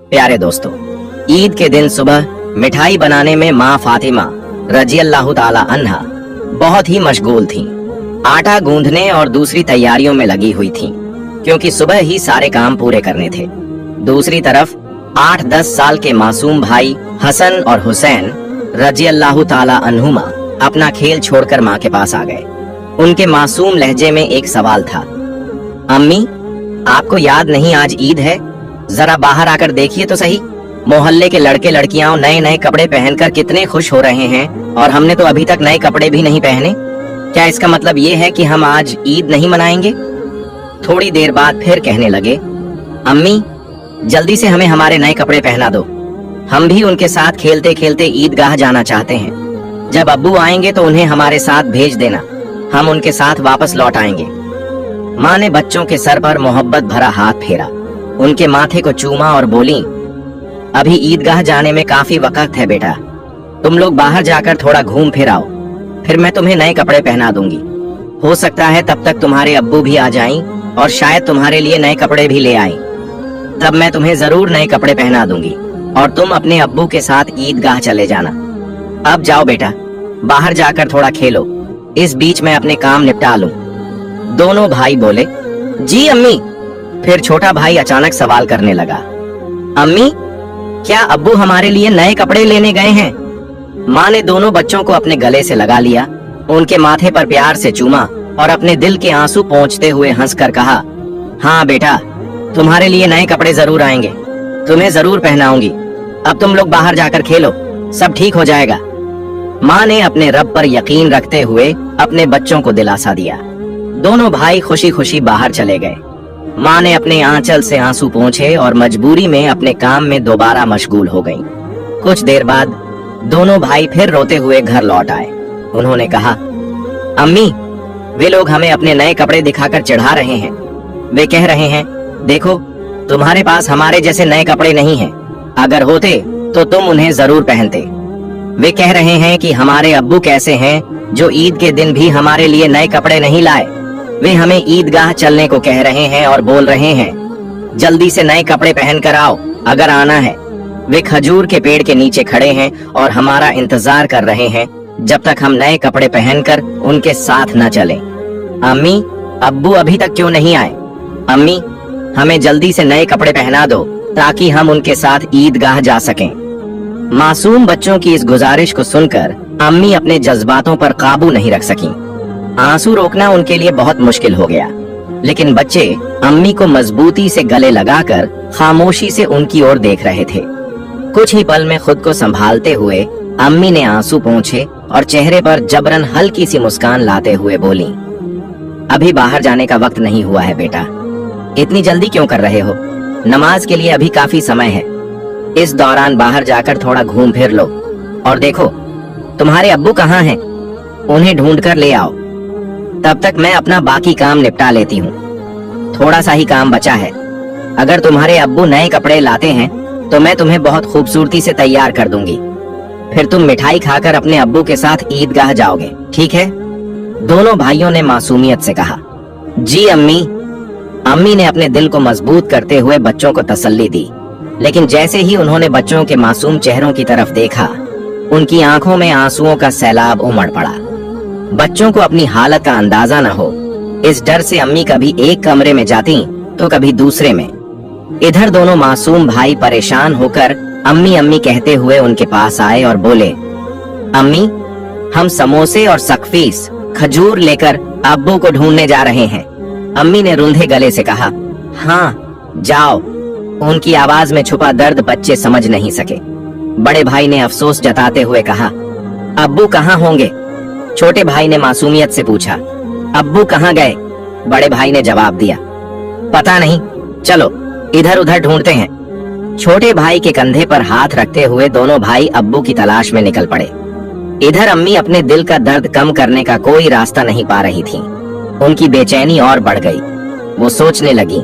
प्यारे दोस्तों, ईद के दिन सुबह मिठाई बनाने में माँ फातिमा रज़ियल्लाहु ताला अन्हा बहुत ही मशगूल थीं। आटा गूंदने और दूसरी तैयारियों में लगी हुई थीं, क्योंकि सुबह ही सारे काम पूरे करने थे। दूसरी तरफ 8-10 साल के मासूम भाई हसन और हुसैन रज़ियल्लाहु ताला अन्हुमा अपना खेल छोड़कर माँ के पास आ गए। उनके मासूम लहजे में एक सवाल था, अम्मी आपको याद नहीं आज ईद है? जरा बाहर आकर देखिए तो सही, मोहल्ले के लड़के लड़कियां नए नए कपड़े पहनकर कितने खुश हो रहे हैं और हमने तो अभी तक नए कपड़े भी नहीं पहने। क्या इसका मतलब ये है कि हम आज ईद नहीं मनाएंगे? थोड़ी देर बाद फिर कहने लगे, अम्मी जल्दी से हमें हमारे नए कपड़े पहना दो, हम भी उनके साथ खेलते खेलते ईदगाह जाना चाहते हैं। जब अब्बू आएंगे तो उन्हें हमारे साथ भेज देना, हम उनके साथ वापस लौट आएंगे। माँ ने बच्चों के सर पर मोहब्बत भरा हाथ फेरा, उनके माथे को चूमा और बोली, अभी ईदगाह जाने में काफी वक्त है बेटा, तुम लोग बाहर जाकर थोड़ा घूम फिर आओ, फिर मैं तुम्हें नए कपड़े पहना दूंगी। हो सकता है तब तक तुम्हारे अब्बू भी आ जाएं और शायद तुम्हारे लिए नए कपड़े भी ले आएं। तब मैं तुम्हें जरूर नए कपड़े पहना दूंगी और तुम अपने अब्बू के साथ ईदगाह चले जाना। अब जाओ बेटा, बाहर जाकर थोड़ा खेलो, इस बीच मैं अपने काम निपटा लूं। दोनों भाई बोले, जी अम्मी। फिर छोटा भाई अचानक सवाल करने लगा, अम्मी क्या अब्बू हमारे लिए नए कपड़े लेने गए हैं? माँ ने दोनों बच्चों को अपने गले से लगा लिया, उनके माथे पर प्यार से चूमा और अपने दिल के आंसू पोंछते हुए हंसकर कहा, हाँ बेटा तुम्हारे लिए नए कपड़े जरूर आएंगे, तुम्हें जरूर पहनाऊंगी। अब तुम लोग बाहर जाकर खेलो, सब ठीक हो जाएगा। माँ ने अपने रब पर यकीन रखते हुए अपने बच्चों को दिलासा दिया। दोनों भाई खुशी खुशी बाहर चले गए। माँ ने अपने आंचल से आंसू पोंछे और मजबूरी में अपने काम में दोबारा मशगूल हो गईं। कुछ देर बाद दोनों भाई फिर रोते हुए घर लौट आए। उन्होंने कहा, अम्मी वे लोग हमें अपने नए कपड़े दिखाकर चिढ़ा रहे हैं। वे कह रहे हैं, देखो तुम्हारे पास हमारे जैसे नए कपड़े नहीं हैं, अगर होते तो तुम उन्हें जरूर पहनते। वे कह रहे हैं कि हमारे अब्बू कैसे हैं जो ईद के दिन भी हमारे लिए नए कपड़े नहीं लाए। वे हमें ईदगाह चलने को कह रहे हैं और बोल रहे हैं, जल्दी से नए कपड़े पहन कर आओ अगर आना है। वे खजूर के पेड़ के नीचे खड़े हैं और हमारा इंतजार कर रहे हैं जब तक हम नए कपड़े पहनकर उनके साथ न चलें। अम्मी अब्बू अभी तक क्यों नहीं आए? अम्मी हमें जल्दी से नए कपड़े पहना दो ताकि हम उनके साथ ईदगाह जा सकें। मासूम बच्चों की इस गुजारिश को सुनकर अम्मी अपने जज्बातों पर काबू नहीं रख सकीं। आंसू रोकना उनके लिए बहुत मुश्किल हो गया, लेकिन बच्चे अम्मी को मजबूती से गले लगाकर खामोशी से उनकी ओर देख रहे थे। कुछ ही पल में खुद को संभालते हुए अम्मी ने आंसू पोंछे और चेहरे पर जबरन हल्की सी मुस्कान लाते हुए बोली, अभी बाहर जाने का वक्त नहीं हुआ है बेटा, इतनी जल्दी क्यों कर रहे हो? नमाज के लिए अभी काफी समय है। इस दौरान बाहर जाकर थोड़ा घूम फिर लो और देखो तुम्हारे अब्बू कहाँ हैं, उन्हें ढूंढ कर ले आओ। तब तक मैं अपना बाकी काम निपटा लेती हूँ, थोड़ा सा ही काम बचा है। अगर तुम्हारे अब्बू नए कपड़े लाते हैं तो मैं तुम्हें बहुत खूबसूरती से तैयार कर दूंगी, फिर तुम मिठाई खाकर अपने अब्बू के साथ ईदगाह जाओगे, ठीक है? दोनों भाइयों ने मासूमियत से कहा, जी अम्मी। अम्मी ने अपने दिल को मजबूत करते हुए बच्चों को तसल्ली दी, लेकिन जैसे ही उन्होंने बच्चों के मासूम चेहरों की तरफ देखा, उनकी आंखों में आंसुओं का सैलाब उमड़ पड़ा। बच्चों को अपनी हालत का अंदाजा न हो, इस डर से अम्मी कभी एक कमरे में जाती तो कभी दूसरे में। इधर दोनों मासूम भाई परेशान होकर अम्मी अम्मी कहते हुए उनके पास आए और बोले, अम्मी हम समोसे और सकफीस खजूर लेकर अब्बू को ढूंढने जा रहे हैं। अम्मी ने रुंधे गले से कहा, हाँ जाओ। उनकी आवाज में छुपा दर्द बच्चे समझ नहीं सके। बड़े भाई ने अफसोस जताते हुए कहा, अब्बू कहाँ होंगे? छोटे भाई ने मासूमियत से पूछा, अब्बू कहाँ गए? बड़े भाई ने जवाब दिया, पता नहीं, चलो इधर उधर ढूंढते हैं। छोटे भाई के कंधे पर हाथ रखते हुए दोनों भाई अब्बू की तलाश में निकल पड़े। इधर अम्मी अपने दिल का दर्द कम करने का कोई रास्ता नहीं पा रही थी। उनकी बेचैनी और बढ़ गई। वो सोचने लगी,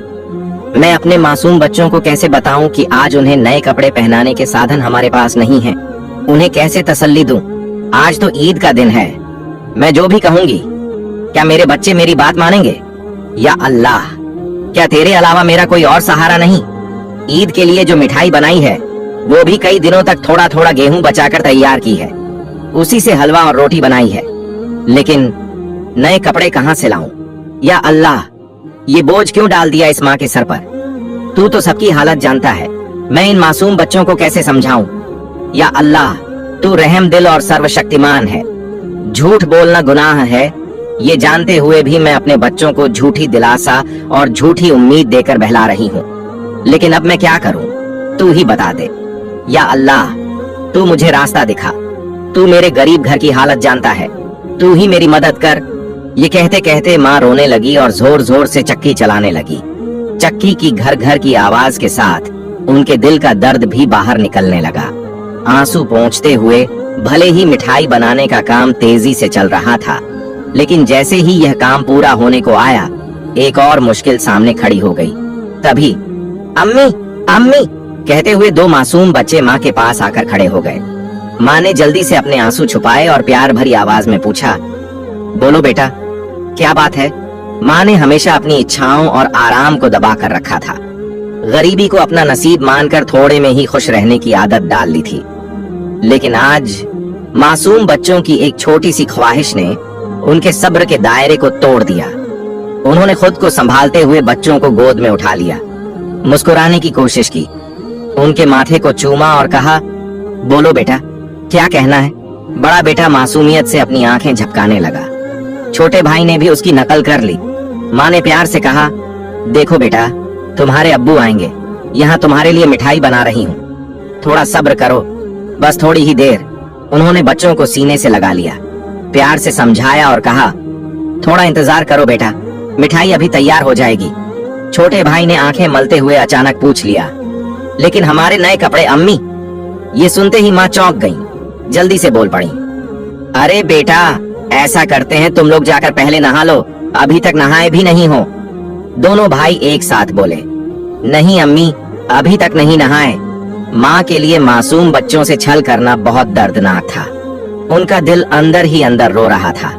मैं अपने मासूम बच्चों को कैसे बताऊं कि आज उन्हें नए कपड़े पहनाने के साधन हमारे पास नहीं हैं? उन्हें कैसे तसल्ली दूं? आज तो ईद का दिन है, मैं जो भी कहूंगी क्या मेरे बच्चे मेरी बात मानेंगे? या अल्लाह, क्या तेरे अलावा मेरा कोई और सहारा नहीं? ईद के लिए जो मिठाई बनाई है वो भी कई दिनों तक थोड़ा थोड़ा गेहूं बचाकर तैयार की है, उसी से हलवा और रोटी बनाई है। लेकिन नए कपड़े कहां से लाऊं? या अल्लाह, ये बोझ क्यों डाल दिया इस माँ के सर पर? तू तो सबकी हालत जानता है, मैं इन मासूम बच्चों को कैसे समझाऊं? या अल्लाह, तू रहम दिल और सर्वशक्तिमान है। झूठ बोलना गुनाह है, ये जानते हुए भी मैं अपने बच्चों को झूठी दिलासा और झूठी उम्मीद देकर बहला रही हूँ। लेकिन अब मैं क्या करूँ, तू ही बता दे। या अल्लाह, तू मुझे रास्ता दिखा। तू मेरे गरीब घर की हालत जानता है, तू ही मेरी मदद कर। ये कहते कहते माँ रोने लगी और जोर जोर से चक्की चलाने लगी। चक्की की घर घर की आवाज के साथ उनके दिल का दर्द भी बाहर निकलने लगा। आंसू पोंछते हुए भले ही मिठाई बनाने का काम तेजी से चल रहा था, लेकिन जैसे ही यह काम पूरा होने को आया, एक और मुश्किल सामने खड़ी हो गई। तभी अम्मी अम्मी कहते हुए दो मासूम बच्चे माँ के पास आकर खड़े हो गए। माँ ने जल्दी से अपने आंसू छुपाए और प्यार भरी आवाज में पूछा, बोलो बेटा, क्या बात है? माँ ने हमेशा अपनी इच्छाओं और आराम को दबा कर रखा था। गरीबी को अपना नसीब मानकर थोड़े में ही खुश रहने की आदत डाल ली थी। लेकिन आज मासूम बच्चों की एक छोटी सी ख्वाहिश ने उनके सब्र के दायरे को तोड़ दिया। उन्होंने खुद को संभालते हुए बच्चों को गोद में उठा लिया, मुस्कुराने की कोशिश की, उनके माथे को चूमा और कहा, बोलो बेटा, क्या कहना है? बड़ा बेटा मासूमियत से अपनी आंखें झपकाने लगा। छोटे भाई ने भी उसकी नकल कर ली। माँ ने प्यार से कहा, देखो बेटा, तुम्हारे अब्बू आएंगे, यहाँ तुम्हारे लिए मिठाई बना रही हूँ, थोड़ा सब्र करो, बस थोड़ी ही देर। उन्होंने बच्चों को सीने से लगा लिया, प्यार से समझाया और कहा, थोड़ा इंतजार करो बेटा, मिठाई अभी तैयार हो जाएगी। छोटे भाई ने आंखें मलते हुए अचानक पूछ लिया, लेकिन हमारे नए कपड़े अम्मी? ये सुनते ही माँ चौंक गईं, जल्दी से बोल पड़ी, अरे बेटा, ऐसा करते हैं, तुम लोग जाकर पहले नहा लो, अभी तक नहाए भी नहीं हो। दोनों भाई एक साथ बोले, नहीं अम्मी, अभी तक नहीं नहाए। माँ के लिए मासूम बच्चों से छल करना बहुत दर्दनाक था। उनका दिल अंदर ही अंदर रो रहा था,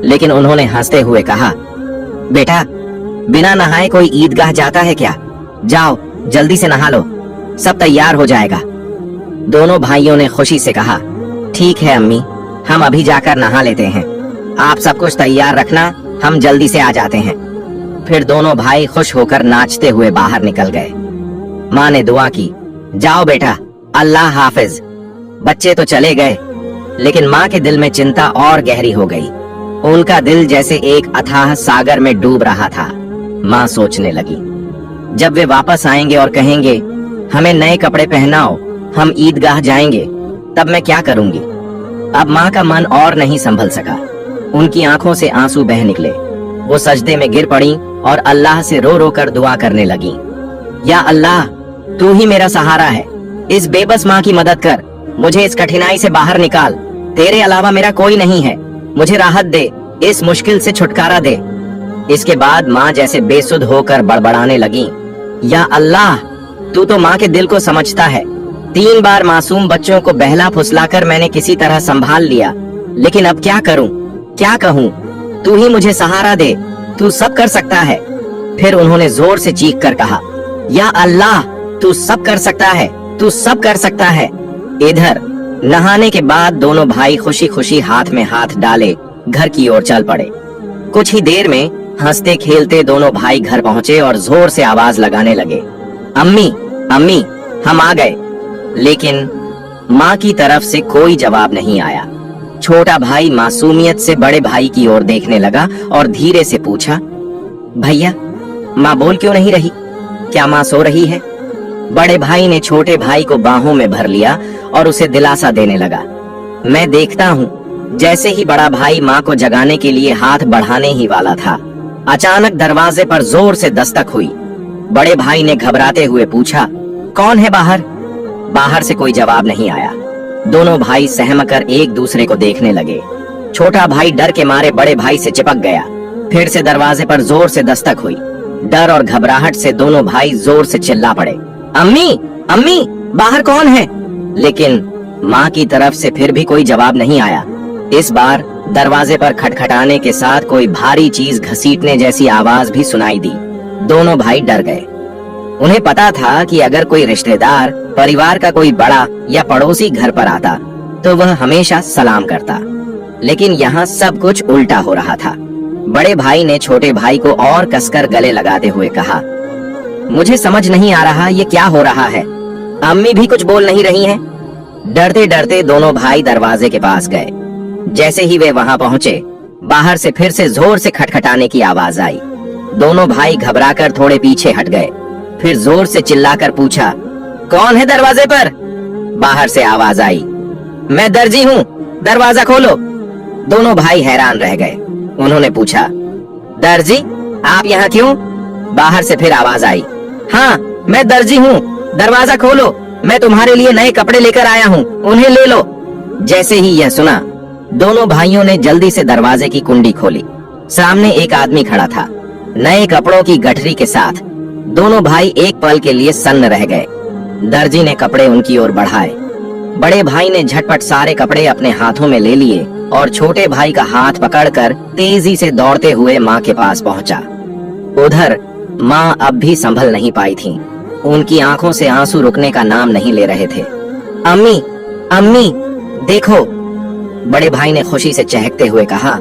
लेकिन उन्होंने हंसते हुए कहा, बेटा, बिना नहाए कोई ईदगाह जाता है क्या? जाओ जल्दी से नहा लो, सब तैयार हो जाएगा। दोनों भाइयों ने खुशी से कहा, ठीक है अम्मी, हम अभी जाकर नहा लेते हैं, आप सब कुछ तैयार रखना, हम जल्दी से आ जाते हैं। फिर दोनों भाई खुश होकर नाचते हुए बाहर निकल गए। माँ ने दुआ की, जाओ बेटा, अल्लाह हाफिज। बच्चे तो चले गए, लेकिन माँ के दिल में चिंता और गहरी हो गई। उनका दिल जैसे एक अथाह सागर में डूब रहा था। माँ सोचने लगी, जब वे वापस आएंगे और कहेंगे, हमें नए कपड़े पहनाओ, हम ईदगाह जाएंगे, तब मैं क्या करूंगी? अब माँ का मन और नहीं संभल सका। उनकी आंखों से आंसू बह निकले। वो सजदे में गिर पड़ी और अल्लाह से रो रो कर दुआ करने लगी, या अल्लाह, तू ही मेरा सहारा है, इस बेबस माँ की मदद कर, मुझे इस कठिनाई से बाहर निकाल, तेरे अलावा मेरा कोई नहीं है, मुझे राहत दे, इस मुश्किल से छुटकारा दे। इसके बाद माँ जैसे बेसुध होकर बड़बड़ाने लगी, या अल्लाह, तू तो माँ के दिल को समझता है। 3 बार मासूम बच्चों को बहला फुसलाकर मैंने किसी तरह संभाल लिया, लेकिन अब क्या करूं, क्या कहूं? तू ही मुझे सहारा दे, तू सब कर सकता है। फिर उन्होंने जोर से चीख कर कहा, या अल्लाह, तू सब कर सकता है, तू सब कर सकता है। इधर नहाने के बाद दोनों भाई खुशी खुशी हाथ में हाथ डाले घर की ओर चल पड़े। कुछ ही देर में हंसते खेलते दोनों भाई घर पहुंचे और जोर से आवाज लगाने लगे, अम्मी अम्मी, हम आ गए। लेकिन माँ की तरफ से कोई जवाब नहीं आया। छोटा भाई मासूमियत से बड़े भाई की ओर देखने लगा और धीरे से पूछा, भैया, माँ बोल क्यों नहीं रही? क्या माँ सो रही है? बड़े भाई ने छोटे भाई को बाहों में भर लिया और उसे दिलासा देने लगा। मैं देखता हूँ। जैसे ही बड़ा भाई माँ को जगाने के लिए हाथ बढ़ाने ही वाला था, अचानक दरवाजे पर जोर से दस्तक हुई। बड़े भाई ने घबराते हुए पूछा, कौन है बाहर? बाहर से कोई जवाब नहीं आया। दोनों भाई सहमकर एक दूसरे को देखने लगे। छोटा भाई डर के मारे बड़े भाई से चिपक गया। फिर से दरवाजे पर जोर से दस्तक हुई। डर और घबराहट से दोनों भाई जोर से चिल्ला पड़े, अम्मी अम्मी, बाहर कौन है? लेकिन माँ की तरफ से फिर भी कोई जवाब नहीं आया। इस बार दरवाजे पर खटखटाने के साथ कोई भारी चीज घसीटने जैसी आवाज भी सुनाई दी। दोनों भाई डर गए। उन्हें पता था कि अगर कोई रिश्तेदार, परिवार का कोई बड़ा या पड़ोसी घर पर आता तो वह हमेशा सलाम करता, लेकिन यहाँ सब कुछ उल्टा हो रहा था। बड़े भाई ने छोटे भाई को और कसकर गले लगाते हुए कहा, मुझे समझ नहीं आ रहा ये क्या हो रहा है। अम्मी भी कुछ बोल नहीं रही हैं। डरते डरते दोनों भाई दरवाजे के पास गए। जैसे ही वे वहां पहुंचे, बाहर से फिर से जोर से खटखटाने की आवाज आई। दोनों भाई घबराकर थोड़े पीछे हट गए। फिर जोर से चिल्लाकर पूछा, कौन है दरवाजे पर? बाहर से आवाज आई, मैं दर्जी हूँ, दरवाजा खोलो। दोनों भाई हैरान रह गए। उन्होंने पूछा, दर्जी, आप यहाँ क्यों? बाहर से फिर आवाज आई, हाँ मैं दर्जी हूँ, दरवाजा खोलो, मैं तुम्हारे लिए नए कपड़े लेकर आया हूँ, उन्हें ले लो। जैसे ही यह सुना, दोनों भाइयों ने जल्दी से दरवाजे की कुंडी खोली। सामने एक आदमी खड़ा था, नए कपड़ों की गठरी के साथ। दोनों भाई एक पल के लिए सन्न रह गए। दर्जी ने कपड़े उनकी ओर बढ़ाए। बड़े भाई ने झटपट सारे कपड़े अपने हाथों में ले लिए और छोटे भाई का हाथ पकड़कर तेजी से दौड़ते हुए माँ के पास पहुंचा। उधर माँ अब भी संभल नहीं पाई थीं। उनकी आंखों से आंसू रुकने का नाम नहीं ले रहे थे। अम्मी, अम्मी, देखो, बड़े भाई ने खुशी से चहकते हुए कहा,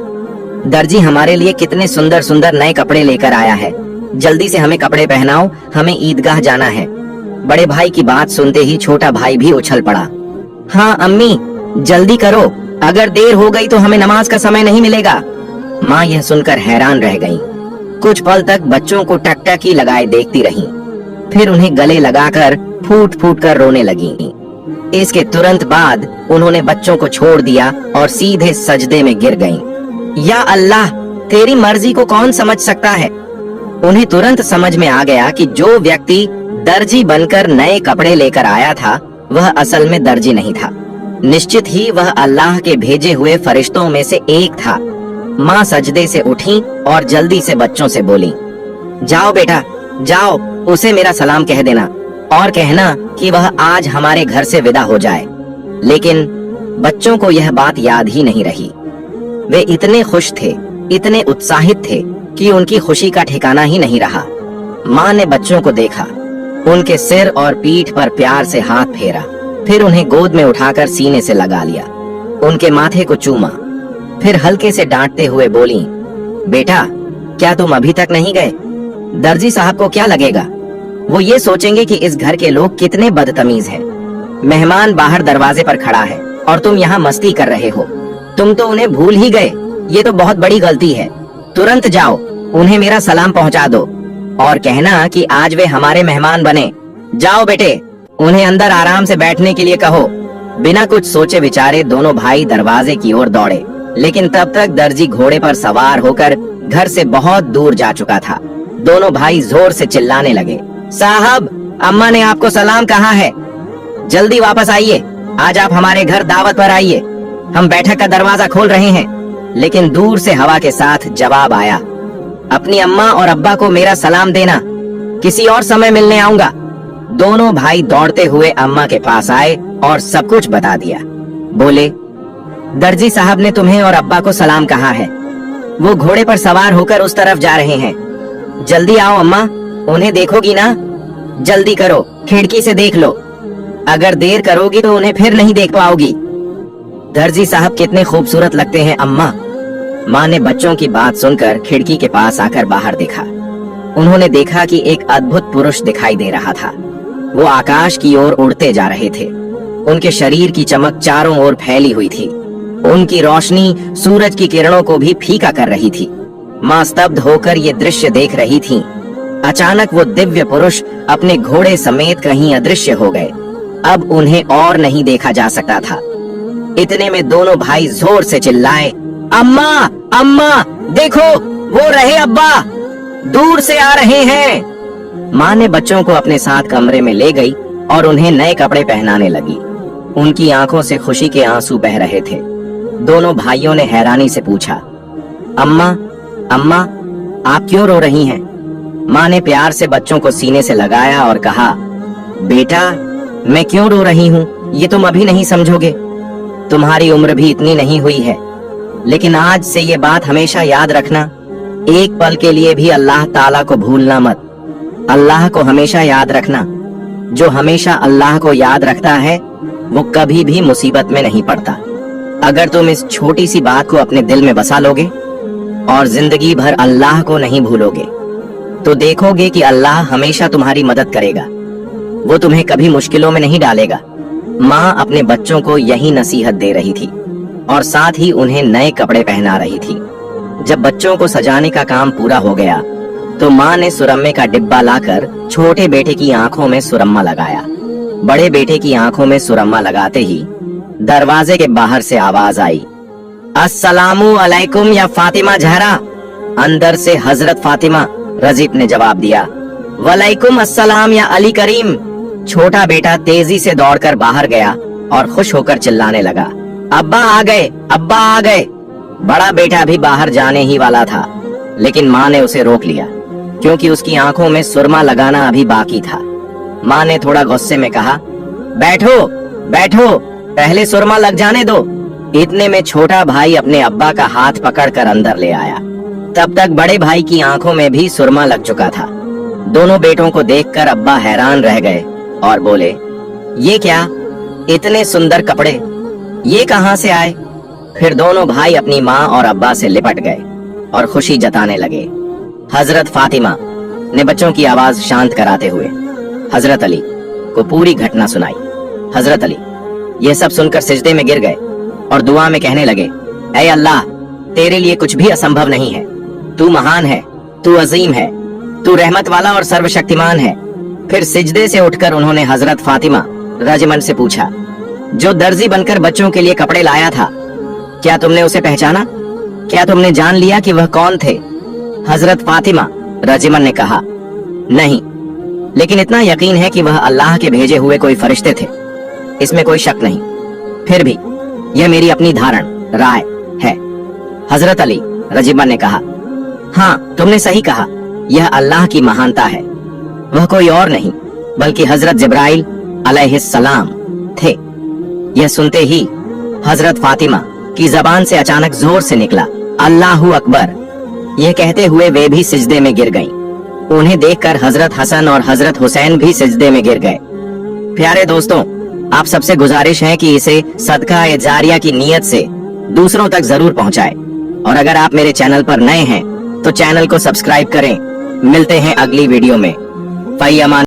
दर्जी हमारे लिए कितने सुंदर सुंदर नए कपड़े लेकर आया है। जल्दी से हमें कपड़े पहनाओ, हमें ईदगाह जाना है। बड़े भाई की बात सुनते ही छोटा भाई भी उछल पड़ा। हाँ अम्मी, जल्दी करो, अगर देर हो गई तो हमें नमाज का समय नहीं मिलेगा। माँ यह सुनकर हैरान रह गईं। कुछ पल तक बच्चों को टकटकी लगाए देखती रहीं, फिर उन्हें गले लगाकर फूट फूट कर रोने लगीं। इसके तुरंत बाद उन्होंने बच्चों को छोड़ दिया और सीधे सजदे में गिर गईं। या अल्लाह, तेरी मर्जी को कौन समझ सकता है। उन्हें तुरंत समझ में आ गया कि जो व्यक्ति दर्जी बनकर नए कपड़े लेकर आया था वह असल में दर्जी नहीं था। निश्चित ही वह अल्लाह के भेजे हुए फरिश्तों में से एक था। माँ सजदे से उठी और जल्दी से बच्चों से बोली, जाओ बेटा, जाओ, उसे मेरा सलाम कह देना और कहना कि वह आज हमारे घर से विदा हो जाए। लेकिन बच्चों को यह बात याद ही नहीं रही। वे इतने खुश थे, इतने उत्साहित थे कि उनकी खुशी का ठिकाना ही नहीं रहा। माँ ने बच्चों को देखा, उनके सिर और पीठ पर प्यार से हाथ फेरा, फिर उन्हें गोद में उठाकर सीने से लगा लिया, उनके माथे को चूमा, फिर हल्के से डांटते हुए बोली, बेटा क्या तुम अभी तक नहीं गए? दर्जी साहब को क्या लगेगा? वो ये सोचेंगे कि इस घर के लोग कितने बदतमीज हैं। मेहमान बाहर दरवाजे पर खड़ा है और तुम यहाँ मस्ती कर रहे हो। तुम तो उन्हें भूल ही गए, ये तो बहुत बड़ी गलती है। तुरंत जाओ, उन्हें मेरा सलाम पहुँचा दो और कहना कि आज वे हमारे मेहमान बने। जाओ बेटे, उन्हें अंदर आराम से बैठने के लिए कहो। बिना कुछ सोचे विचारे दोनों भाई दरवाजे की ओर दौड़े, लेकिन तब तक दर्जी घोड़े पर सवार होकर घर से बहुत दूर जा चुका था। दोनों भाई जोर से चिल्लाने लगे, साहब, अम्मा ने आपको सलाम कहा है, जल्दी वापस आइए, आज आप हमारे घर दावत पर आइए, हम बैठक का दरवाजा खोल रहे हैं। लेकिन दूर से हवा के साथ जवाब आया, अपनी अम्मा और अब्बा को मेरा सलाम देना, किसी और समय मिलने आऊंगा। दोनों भाई दौड़ते हुए अम्मा के पास आए और सब कुछ बता दिया। बोले, दर्जी साहब ने तुम्हें और अब्बा को सलाम कहा है, वो घोड़े पर सवार होकर उस तरफ जा रहे हैं। जल्दी आओ अम्मा, उन्हें देखोगी ना? जल्दी करो, खिड़की से देख लो, अगर देर करोगी तो उन्हें फिर नहीं देख पाओगी। दर्जी साहब कितने खूबसूरत लगते हैं अम्मा। माँ ने बच्चों की बात सुनकर खिड़की के पास आकर बाहर देखा। उन्होंने देखा कि एक अद्भुत पुरुष दिखाई दे रहा था। वो आकाश की ओर उड़ते जा रहे थे। उनके शरीर की चमक चारों ओर फैली हुई थी। उनकी रोशनी सूरज की किरणों को भी फीका कर रही थी। माँ स्तब्ध होकर ये दृश्य देख रही थीं। अचानक वो दिव्य पुरुष अपने घोड़े समेत कहीं अदृश्य हो गए। अब उन्हें और नहीं देखा जा सकता था। इतने में दोनों भाई जोर से चिल्लाए, अम्मा, अम्मा, देखो, वो रहे अब्बा, दूर से आ रहे हैं। माँ ने बच्चों को अपने साथ कमरे में ले गई और उन्हें नए कपड़े पहनाने लगी। उनकी आंखों से खुशी के आंसू बह रहे थे। दोनों भाइयों ने हैरानी से पूछा, अम्मा, अम्मा, आप क्यों रो रही हैं? माँ ने प्यार से बच्चों को सीने से लगाया और कहा, बेटा, मैं क्यों रो रही हूँ ये तुम अभी नहीं समझोगे। तुम्हारी उम्र भी इतनी नहीं हुई है, लेकिन आज से ये बात हमेशा याद रखना, एक पल के लिए भी अल्लाह ताला को भूलना मत। अल्लाह को हमेशा याद रखना। जो हमेशा अल्लाह को याद रखता है वो कभी भी मुसीबत में नहीं पड़ता। अगर तुम इस छोटी सी बात को अपने दिल में बसा लोगे और जिंदगी भर अल्लाह को नहीं भूलोगे तो देखोगे कि अल्लाह हमेशा तुम्हारी मदद करेगा। वो तुम्हें कभी मुश्किलों में नहीं डालेगा। माँ अपने बच्चों को यही नसीहत दे रही थी और साथ ही उन्हें नए कपड़े पहना रही थी। जब बच्चों को सजाने का काम पूरा हो गया तो माँ ने सुरम्मे का डिब्बा लाकर छोटे बेटे की आंखों में सुरम्मा लगाया। बड़े बेटे की आंखों में सुरम्मा लगाते ही दरवाजे के बाहर से आवाज आई, अस्सलामु अलैकुम या फातिमा जहरा। अंदर से हजरत फातिमा रजीब ने जवाब दिया, वलैकुम अस्सलाम या अली करीम। छोटा बेटा तेजी से दौड़कर बाहर गया और खुश होकर चिल्लाने लगा, अब्बा आ गए, अब्बा आ गए। बड़ा बेटा भी बाहर जाने ही वाला था, लेकिन माँ ने उसे रोक लिया क्योंकि उसकी आंखों में सुरमा लगाना अभी बाकी था। माँ ने थोड़ा गुस्से में कहा, बैठो बैठो, पहले सुरमा लग जाने दो। इतने में छोटा भाई अपने अब्बा का हाथ पकड़कर अंदर ले आया। तब तक बड़े भाई की आंखों में भी सुरमा लग चुका था। दोनों बेटों को देखकर अब्बा हैरान रह गए और बोले, ये क्या, इतने सुंदर कपड़े, ये कहाँ से आए? फिर दोनों भाई अपनी माँ और अब्बा से लिपट गए और खुशी जताने लगे। हजरत फातिमा ने बच्चों की आवाज शांत कराते हुए हजरत अली को पूरी घटना सुनाई। हजरत अली यह सब सुनकर सिजदे में गिर गए और दुआ में कहने लगे, ऐ अल्लाह, तेरे लिए कुछ भी असंभव नहीं है। तू महान है, तू अजीम है, तू रहमत वाला और सर्वशक्तिमान है। फिर सिजदे से उठकर उन्होंने हजरत फातिमा रजमन से पूछा, जो दर्जी बनकर बच्चों के लिए कपड़े लाया था, क्या तुमने उसे पहचाना? क्या तुमने जान लिया कि वह कौन थे? हजरत फातिमा रजमन ने कहा, नहीं, लेकिन इतना यकीन है कि वह अल्लाह के भेजे हुए कोई फरिश्ते थे, इसमें कोई शक नहीं। फिर भी यह मेरी अपनी धारण राय है। हजरत अली रजीबन ने कहा, हाँ, तुमने सही कहा, यह अल्लाह की महानता है। वह कोई और नहीं बल्कि हजरत जिब्राइल अलैहिस्सलाम थे। यह सुनते ही हजरत फातिमा की जबान से अचानक जोर से निकला, अल्लाहू अकबर। यह कहते हुए वे भी सिजदे में गिर गईं। उन्हें देखकर हजरत हसन और हजरत हुसैन भी सिजदे में गिर गए। प्यारे दोस्तों, आप सबसे गुजारिश है कि इसे सदका ए जारिया की नीयत से दूसरों तक जरूर पहुंचाएं। और अगर आप मेरे चैनल पर नए हैं तो चैनल को सब्सक्राइब करें। मिलते हैं अगली वीडियो में। फ़ी अमान।